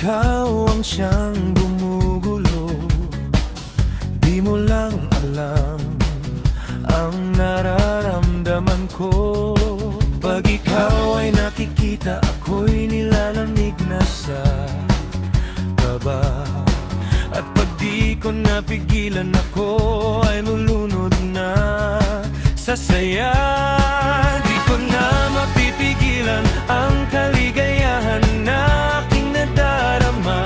ikaw ang siyang gumugulo. Di mo lang alam ang nararamdaman ko. Pag ikaw ay nakikita, ako'y nilalamig na sa kaba. At pag di ko napigilan, ako ay lulunod na sa saya. Di ko na mapipigilan ang kaligayahan na aking nadarama.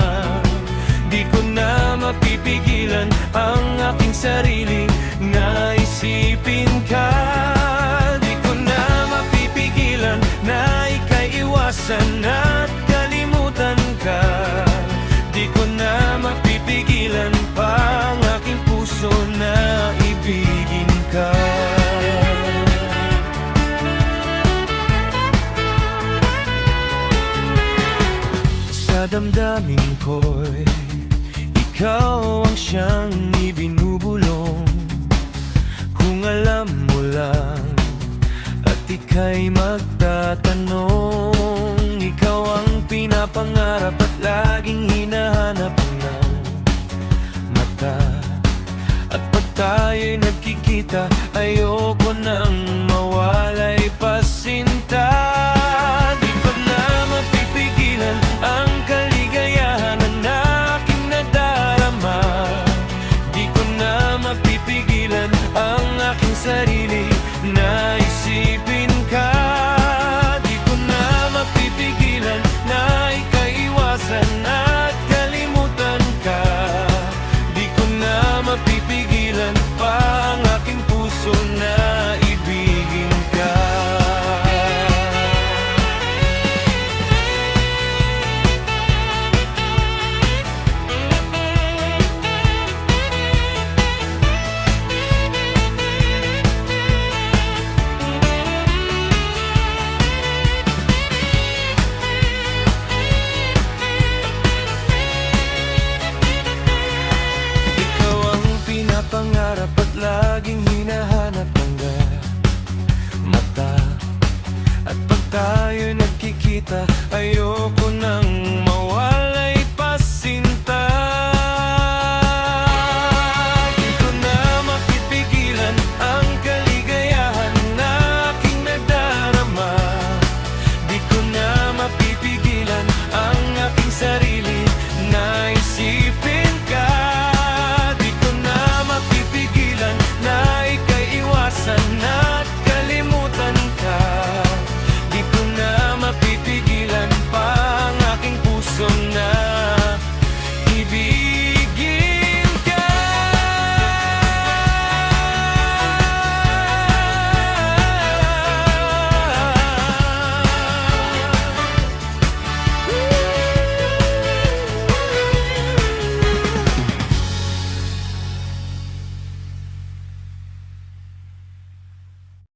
Di ko na mapipigilan ang aking sarili na isipin ka. Di ko na mapipigilan na ika'y iwasan at kalimutan ka. Di ko na mapipigilan pa ang aking puso na ibigin ka. Sa damdamin ko'y ikaw ang siyang ibinubulong. Kung alam mo lang at ika'y magtatanong, ikaw ang pinapangarap at laging hinahanap ng mata. At pag tayo'y nagkikita, ayoko nang mawalay pa sinta. Di ko na mapipigilan ang kaligayahan na aking nadarama. Di ko na mapipigilan ang aking sarili na isipin ka. Di ko na mapipigilan na ika'y iwasan at kalimutan ka. Di ko na mapipigilan pa ang aking puso na ibigin ka. Pangarap at laging hinahanap ng mata. At pag tayo'y nagkikita, ayoko nang